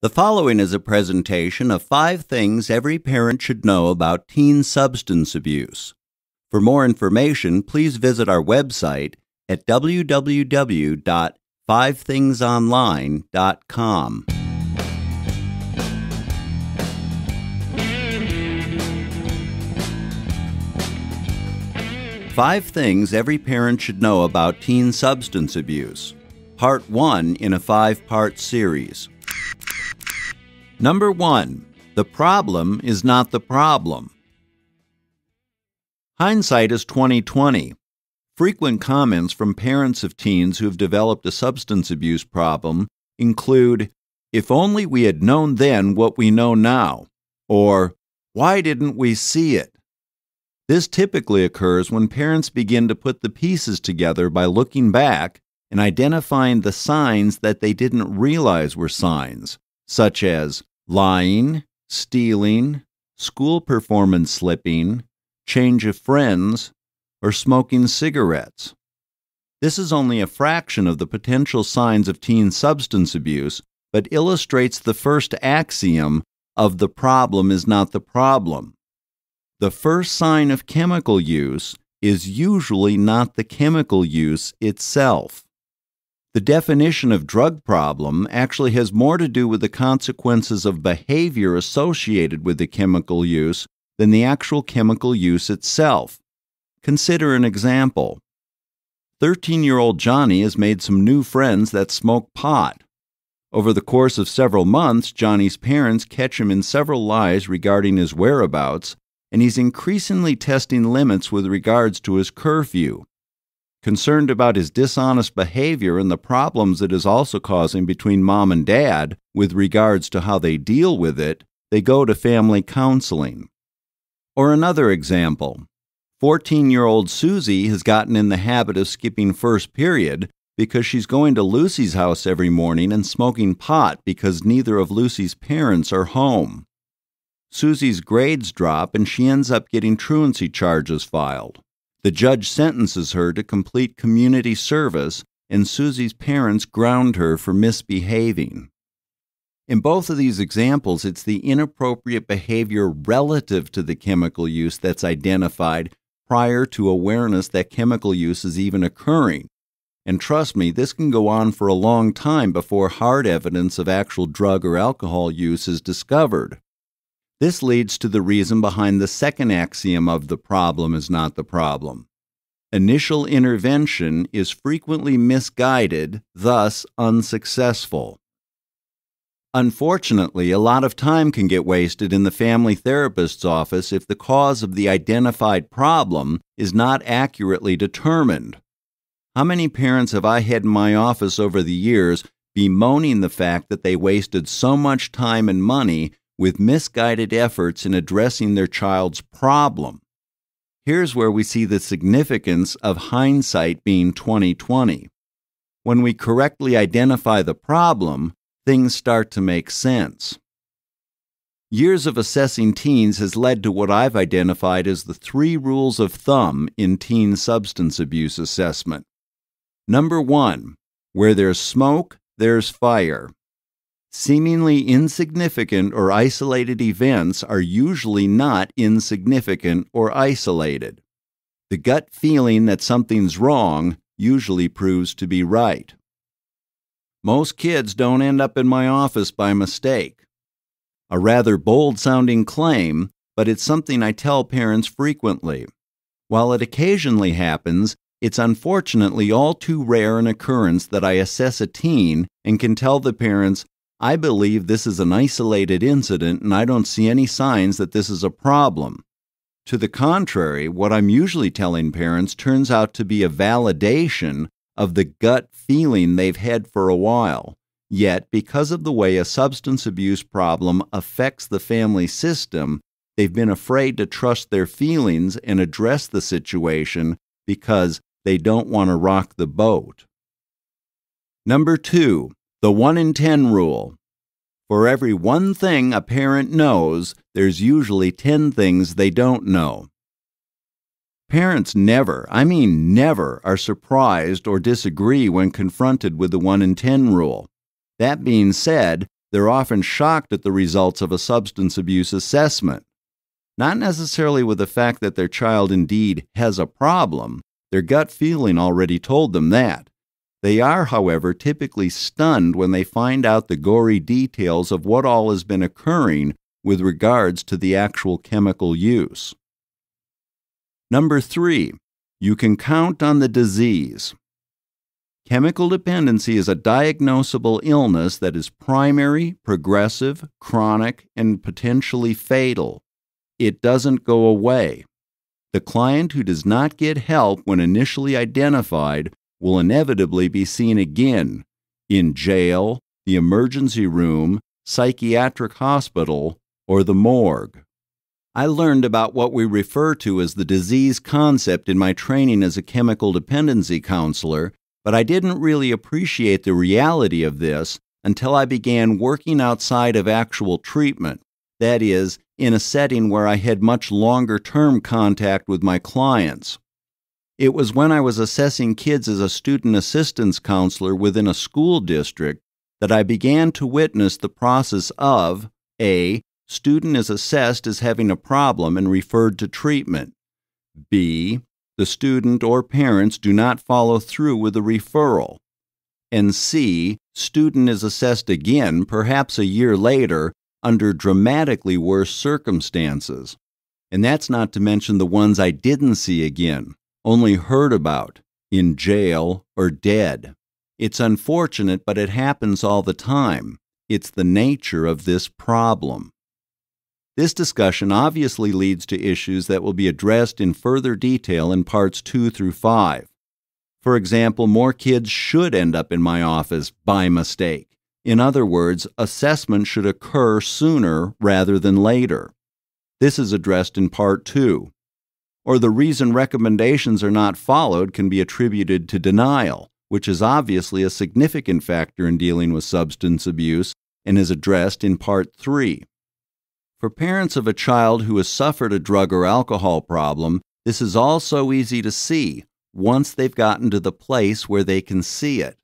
The following is a presentation of 5 things every parent should know about teen substance abuse. For more information, please visit our website at www.5thingsonline.com. Five things every parent should know about teen substance abuse. Part 1 in a 5-part series. Number 1. The problem is not the problem. Hindsight is 20/20. Frequent comments from parents of teens who have developed a substance abuse problem include, "If only we had known then what we know now," or "Why didn't we see it?" This typically occurs when parents begin to put the pieces together by looking back and identifying the signs that they didn't realize were signs, such as lying, stealing, school performance slipping, change of friends, or smoking cigarettes. This is only a fraction of the potential signs of teen substance abuse, but illustrates the first axiom of the problem is not the problem. The first sign of chemical use is usually not the chemical use itself. The definition of drug problem actually has more to do with the consequences of behavior associated with the chemical use than the actual chemical use itself. Consider an example. 13-year-old Johnny has made some new friends that smoke pot. Over the course of several months, Johnny's parents catch him in several lies regarding his whereabouts, and he's increasingly testing limits with regards to his curfew. Concerned about his dishonest behavior and the problems it is also causing between mom and dad with regards to how they deal with it, they go to family counseling. Or another example. 14-year-old Susie has gotten in the habit of skipping first period because she's going to Lucy's house every morning and smoking pot because neither of Lucy's parents are home. Susie's grades drop and she ends up getting truancy charges filed. The judge sentences her to complete community service, and Susie's parents ground her for misbehaving. In both of these examples, it's the inappropriate behavior relative to the chemical use that's identified prior to awareness that chemical use is even occurring. And trust me, this can go on for a long time before hard evidence of actual drug or alcohol use is discovered. This leads to the reason behind the second axiom of the problem is not the problem. Initial intervention is frequently misguided, thus unsuccessful. Unfortunately, a lot of time can get wasted in the family therapist's office if the cause of the identified problem is not accurately determined. How many parents have I had in my office over the years bemoaning the fact that they wasted so much time and money with misguided efforts in addressing their child's problem? Here's where we see the significance of hindsight being 20/20. When we correctly identify the problem, things start to make sense. Years of assessing teens has led to what I've identified as the 3 rules of thumb in teen substance abuse assessment. Number 1, where there's smoke, there's fire. Seemingly insignificant or isolated events are usually not insignificant or isolated. The gut feeling that something's wrong usually proves to be right. Most kids don't end up in my office by mistake. A rather bold-sounding claim, but it's something I tell parents frequently. While it occasionally happens, it's unfortunately all too rare an occurrence that I assess a teen and can tell the parents, "I believe this is an isolated incident and I don't see any signs that this is a problem." To the contrary, what I'm usually telling parents turns out to be a validation of the gut feeling they've had for a while. Yet, because of the way a substance abuse problem affects the family system, they've been afraid to trust their feelings and address the situation because they don't want to rock the boat. Number 2. The 1 in 10 rule. For every one thing a parent knows, there's usually 10 things they don't know. Parents never, I mean never, are surprised or disagree when confronted with the 1 in 10 rule. That being said, They're often shocked at the results of a substance abuse assessment. Not necessarily with the fact that their child indeed has a problem. Their gut feeling already told them that. They are, however, typically stunned when they find out the gory details of what all has been occurring with regards to the actual chemical use. Number 3, you can count on the disease. Chemical dependency is a diagnosable illness that is primary, progressive, chronic, and potentially fatal. It doesn't go away. The client who does not get help when initially identified will inevitably be seen again in jail, the emergency room, psychiatric hospital, or the morgue. I learned about what we refer to as the disease concept in my training as a chemical dependency counselor, but I didn't really appreciate the reality of this until I began working outside of actual treatment, that is, in a setting where I had much longer-term contact with my clients. It was when I was assessing kids as a student assistance counselor within a school district that I began to witness the process of A. Student is assessed as having a problem and referred to treatment. B. The student or parents do not follow through with the referral. And C. Student is assessed again, perhaps a year later, under dramatically worse circumstances. And that's not to mention the ones I didn't see again, only heard about, in jail or dead. It's unfortunate, but it happens all the time. It's the nature of this problem. This discussion obviously leads to issues that will be addressed in further detail in parts 2 through 5. For example, more kids should end up in my office by mistake. In other words, assessment should occur sooner rather than later. This is addressed in part 2. Or the reason recommendations are not followed can be attributed to denial, which is obviously a significant factor in dealing with substance abuse and is addressed in part 3. For parents of a child who has suffered a drug or alcohol problem, this is all so easy to see once they've gotten to the place where they can see it.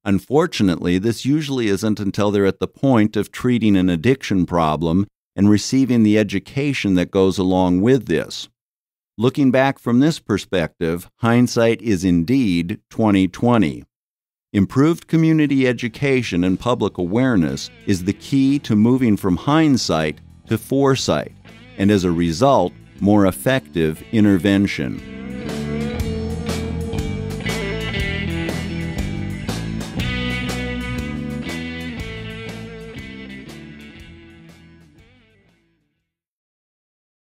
Unfortunately, this usually isn't until they're at the point of treating an addiction problem and receiving the education that goes along with this. Looking back from this perspective, hindsight is indeed 20/20. Improved community education and public awareness is the key to moving from hindsight to foresight, and as a result, more effective intervention.